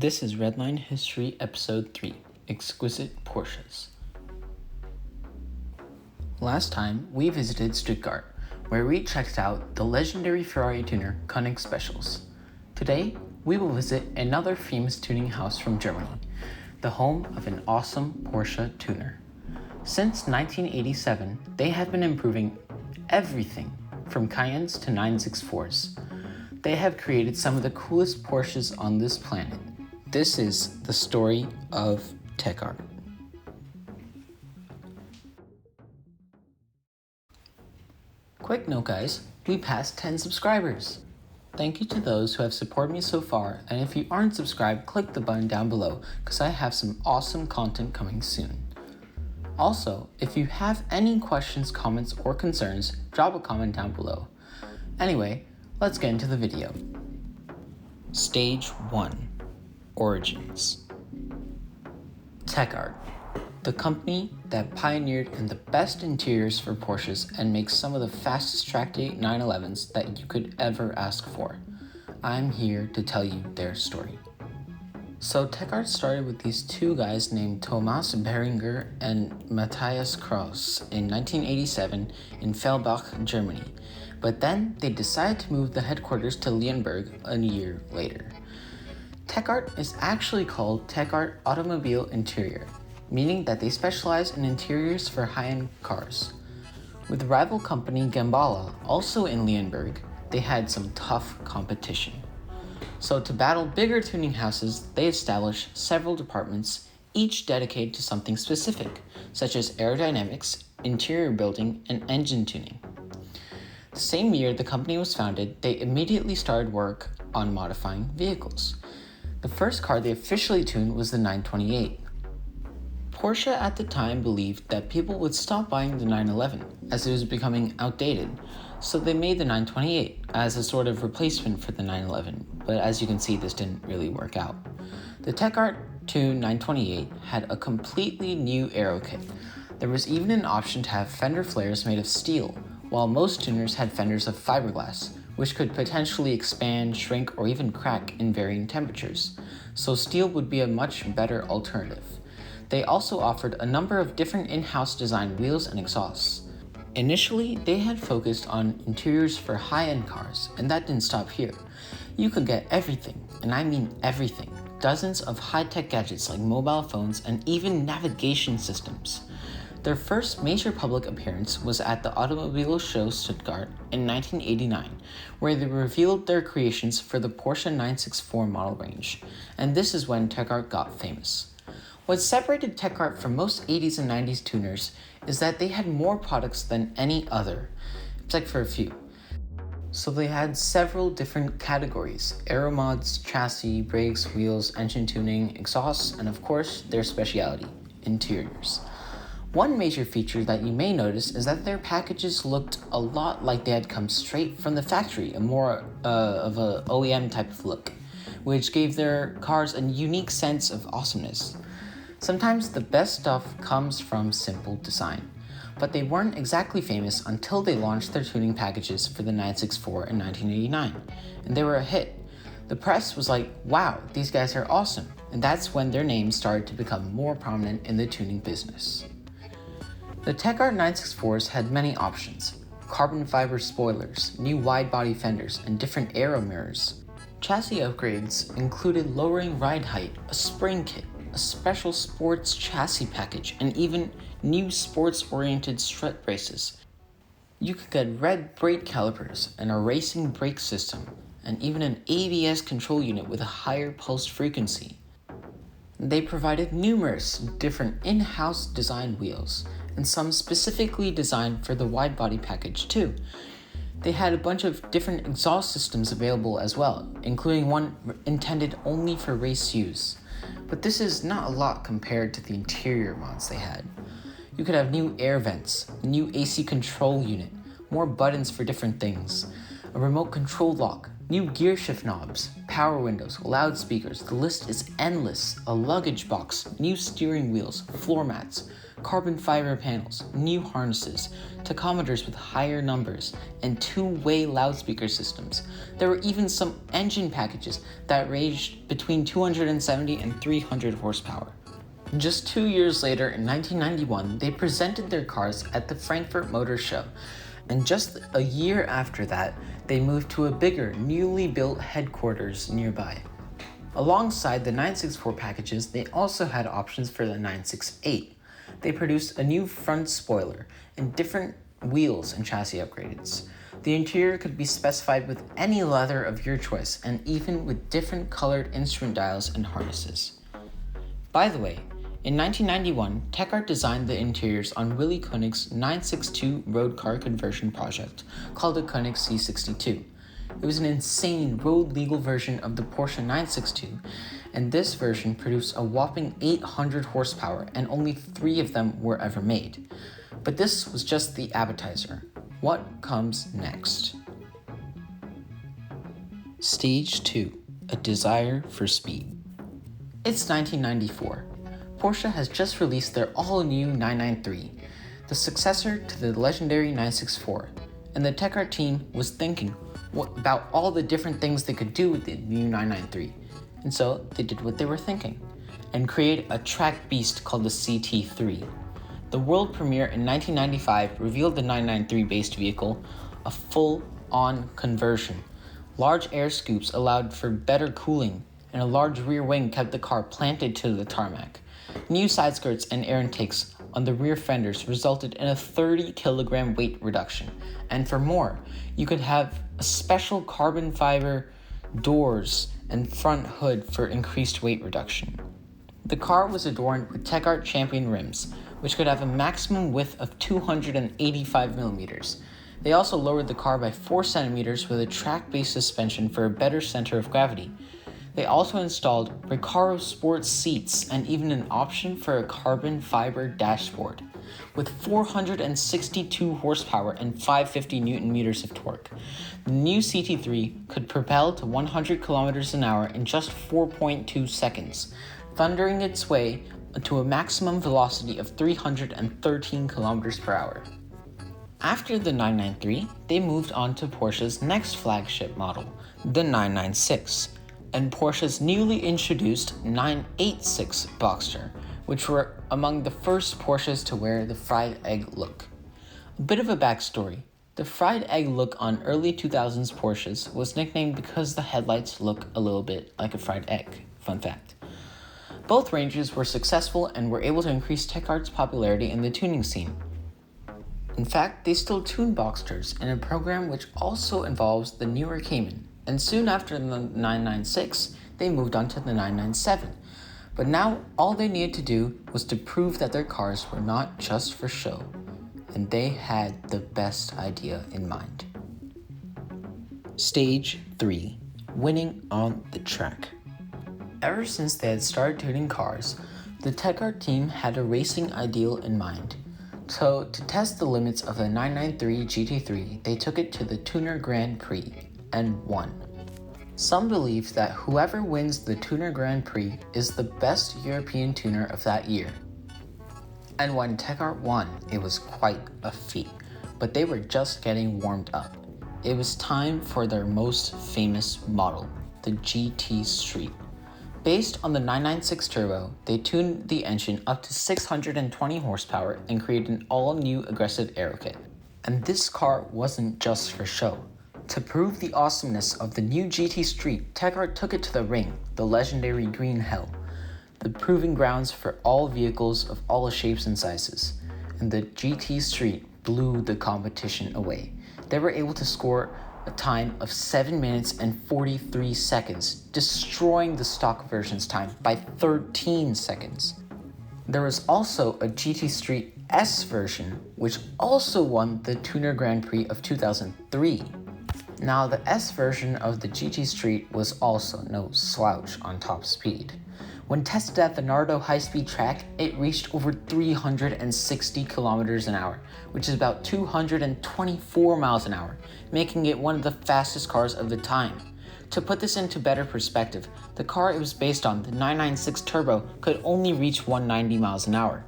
This is Redline History Episode 3, Exquisite Porsches. Last time, we visited Stuttgart, where we checked out the legendary Ferrari tuner KOENIG-SPECIALS. Today, we will visit another famous tuning house from Germany, the home of an awesome Porsche tuner. Since 1987, they have been improving everything from Cayennes to 964s. They have created some of the coolest Porsches on this planet. This is the story of TechArt. Quick note guys, we passed 10 subscribers. Thank you to those who have supported me so far, and if you aren't subscribed, click the button down below because I have some awesome content coming soon. Also, if you have any questions, comments, or concerns, drop a comment down below. Anyway, let's get into the video. Stage 1. Origins. TechArt, the company that pioneered in the best interiors for Porsches and makes some of the fastest track day 911s that you could ever ask for. I'm here to tell you their story. So TechArt started with these two guys named Thomas Behringer and Matthias Kraus in 1987 in Fellbach, Germany. But then they decided to move the headquarters to Leonberg a year later. TechArt is actually called TechArt Automobile Interior, meaning that they specialize in interiors for high-end cars. With rival company Gambala, also in Leonberg, they had some tough competition. So to battle bigger tuning houses, they established several departments, each dedicated to something specific, such as aerodynamics, interior building, and engine tuning. The same year the company was founded, they immediately started work on modifying vehicles. The first car they officially tuned was the 928. Porsche at the time believed that people would stop buying the 911 as it was becoming outdated, so they made the 928 as a sort of replacement for the 911, but as you can see, this didn't really work out. The TechArt 2 928 had a completely new aero kit. There was even an option to have fender flares made of steel, while most tuners had fenders of fiberglass, which could potentially expand, shrink, or even crack in varying temperatures, so steel would be a much better alternative. They also offered a number of different in-house designed wheels and exhausts. Initially, they had focused on interiors for high-end cars, and that didn't stop here. You could get everything, and I mean everything. Dozens of high-tech gadgets like mobile phones and even navigation systems. Their first major public appearance was at the Automobile Show Stuttgart in 1989, where they revealed their creations for the Porsche 964 model range, and this is when TechArt got famous. What separated TechArt from most 80s and 90s tuners is that they had more products than any other, except for a few. So they had several different categories: aero mods, chassis, brakes, wheels, engine tuning, exhausts, and of course, their specialty, interiors. One major feature that you may notice is that their packages looked a lot like they had come straight from the factory, a more of a OEM type of look, which gave their cars a unique sense of awesomeness. Sometimes the best stuff comes from simple design, but they weren't exactly famous until they launched their tuning packages for the 964 in 1989, and they were a hit. The press was like, wow, these guys are awesome, and that's when their names started to become more prominent in the tuning business. The TechArt 964s had many options: carbon fiber spoilers, new wide-body fenders, and different aero mirrors. Chassis upgrades included lowering ride height, a spring kit, a special sports chassis package, and even new sports-oriented strut braces. You could get red brake calipers and a racing brake system, and even an ABS control unit with a higher pulse frequency. They provided numerous different in-house designed wheels, and some specifically designed for the wide-body package too. They had a bunch of different exhaust systems available as well, including one intended only for race use. But this is not a lot compared to the interior mods they had. You could have new air vents, a new AC control unit, more buttons for different things, a remote control lock, new gear shift knobs, power windows, loudspeakers, the list is endless, a luggage box, new steering wheels, floor mats, carbon fiber panels, new harnesses, tachometers with higher numbers, and two-way loudspeaker systems. There were even some engine packages that ranged between 270 and 300 horsepower. Just 2 years later, in 1991, they presented their cars at the Frankfurt Motor Show, and just a year after that, they moved to a bigger, newly built headquarters nearby. Alongside the 964 packages, they also had options for the 968. They produced a new front spoiler and different wheels and chassis upgrades. The interior could be specified with any leather of your choice, and even with different colored instrument dials and harnesses. By the way, in 1991, TechArt designed the interiors on Willy Koenig's 962 road car conversion project called the Koenig C62. It was an insane road-legal version of the Porsche 962, and this version produced a whopping 800 horsepower, and only 3 of them were ever made. But this was just the appetizer. What comes next? Stage 2, a desire for speed. It's 1994. Porsche has just released their all-new 993, the successor to the legendary 964, and the TechArt team was thinking about all the different things they could do with the new 993, and so they did what they were thinking, and created a track beast called the CT3. The world premiere in 1995 revealed the 993-based vehicle, a full-on conversion. Large air scoops allowed for better cooling, and a large rear wing kept the car planted to the tarmac. New side skirts and air intakes on the rear fenders resulted in a 30-kilogram weight reduction. And for more, you could have a special carbon fiber doors and front hood for increased weight reduction. The car was adorned with TechArt Champion rims, which could have a maximum width of 285 millimeters. They also lowered the car by 4 centimeters with a track-based suspension for a better center of gravity. They also installed Recaro Sport seats and even an option for a carbon fiber dashboard. With 462 horsepower and 550 newton meters of torque, the new CT3 could propel to 100 kilometers an hour in just 4.2 seconds, thundering its way to a maximum velocity of 313 kilometers per hour. After the 993, they moved on to Porsche's next flagship model, the 996. And Porsche's newly introduced 986 Boxster, which were among the first Porsches to wear the fried egg look. A bit of a backstory. The fried egg look on early 2000s Porsches was nicknamed because the headlights look a little bit like a fried egg. Fun fact. Both ranges were successful and were able to increase TechArt's popularity in the tuning scene. In fact, they still tune Boxsters in a program which also involves the newer Cayman. And soon after the 996, they moved on to the 997. But now, all they needed to do was to prove that their cars were not just for show, and they had the best idea in mind. Stage 3, winning on the track. Ever since they had started tuning cars, the TechArt team had a racing ideal in mind. So, to test the limits of the 993 GT3, they took it to the Tuner Grand Prix and won. Some believe that whoever wins the Tuner Grand Prix is the best European tuner of that year. And when TechArt won, it was quite a feat, but they were just getting warmed up. It was time for their most famous model, the GT Street. Based on the 996 Turbo, they tuned the engine up to 620 horsepower and created an all-new aggressive aero kit. And this car wasn't just for show. To prove the awesomeness of the new GT Street, TechArt took it to the ring, the legendary Green Hell, the proving grounds for all vehicles of all shapes and sizes. And the GT Street blew the competition away. They were able to score a time of 7 minutes and 43 seconds, destroying the stock version's time by 13 seconds. There was also a GT Street S version, which also won the Tuner Grand Prix of 2003. Now, the S version of the GT Street was also no slouch on top speed. When tested at the Nardo high-speed track, it reached over 360 kilometers an hour, which is about 224 miles an hour, making it one of the fastest cars of the time. To put this into better perspective, the car it was based on, the 996 Turbo, could only reach 190 miles an hour.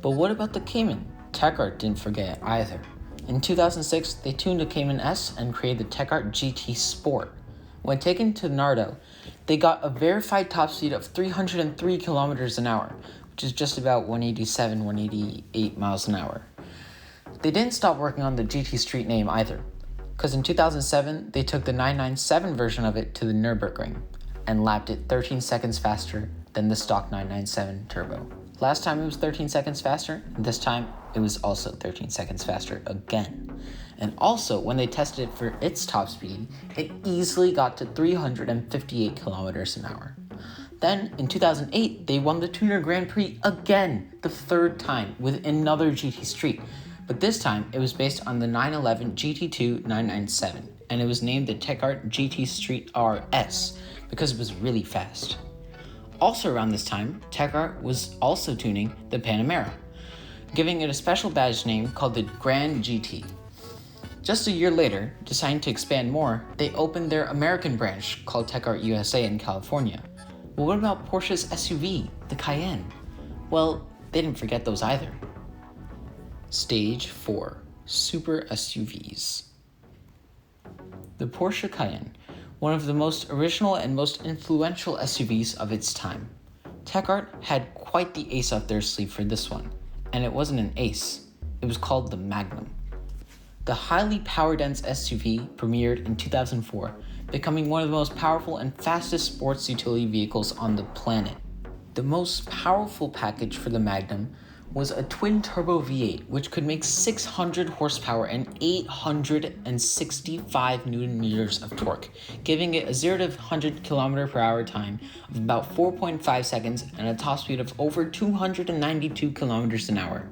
But what about the Cayman? TechArt didn't forget it either. In 2006, they tuned the Cayman S and created the TechArt GT Sport. When taken to Nardo, they got a verified top speed of 303 kilometers an hour, which is just about 187, 188 miles an hour. They didn't stop working on the GT Street name either, because in 2007, they took the 997 version of it to the Nürburgring and lapped it 13 seconds faster than the stock 997 Turbo. Last time it was 13 seconds faster, and this time it was also 13 seconds faster again. And also, when they tested it for its top speed, it easily got to 358 kilometers an hour. Then, in 2008, they won the Tuner Grand Prix again, the third time, with another GT Street. But this time, it was based on the 911 GT2 997, and it was named the TechArt GT Street RS because it was really fast. Also around this time, TechArt was also tuning the Panamera, giving it a special badge name called the Grand GT. Just a year later, deciding to expand more, they opened their American branch called TechArt USA in California. But what about Porsche's SUV, the Cayenne? Well, they didn't forget those either. Stage 4. Super SUVs. The Porsche Cayenne, one of the most original and most influential SUVs of its time. TechArt had quite the ace up their sleeve for this one, and it wasn't an ace, it was called the Magnum. The highly power-dense SUV premiered in 2004, becoming one of the most powerful and fastest sports utility vehicles on the planet. The most powerful package for the Magnum was a twin-turbo V8, which could make 600 horsepower and 865 newton-meters of torque, giving it a 0 to 100 km/h time of about 4.5 seconds and a top speed of over 292 kilometers an hour.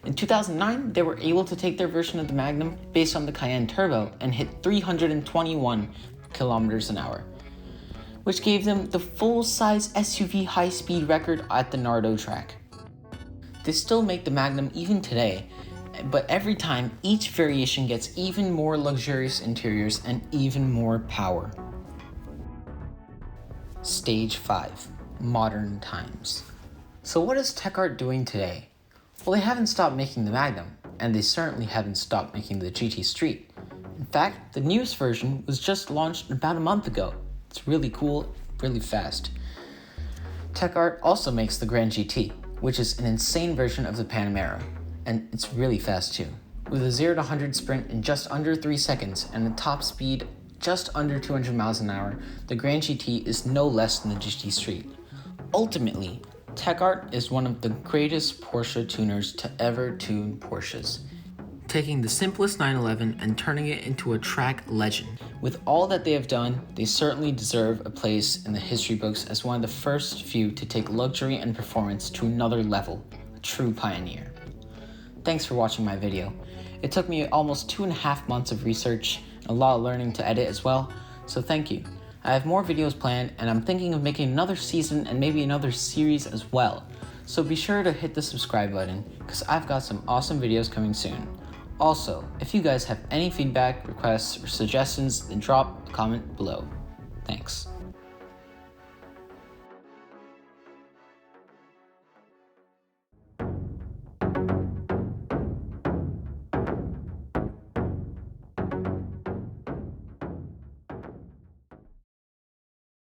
In 2009, they were able to take their version of the Magnum based on the Cayenne Turbo and hit 321 kilometers an hour, which gave them the full-size SUV high-speed record at the Nardo track. They still make the Magnum even today, but every time, each variation gets even more luxurious interiors and even more power. Stage 5. Modern times. So what is TechArt doing today? Well, they haven't stopped making the Magnum, and they certainly haven't stopped making the GT Street. In fact, the newest version was just launched about a month ago. It's really cool, really fast. TechArt also makes the Grand GT, which is an insane version of the Panamera, and it's really fast too. With a 0 to 100 sprint in just under 3 seconds and a top speed just under 200 miles an hour, the Grand GT is no less than the GT Street. Ultimately, TechArt is one of the greatest Porsche tuners to ever tune Porsches, taking the simplest 911 and turning it into a track legend. With all that they have done, they certainly deserve a place in the history books as one of the first few to take luxury and performance to another level, a true pioneer. Thanks for watching my video. It took me almost 2.5 months of research and a lot of learning to edit as well, so thank you. I have more videos planned, and I'm thinking of making another season and maybe another series as well, so be sure to hit the subscribe button because I've got some awesome videos coming soon. Also, if you guys have any feedback, requests, or suggestions, then drop a comment below. Thanks.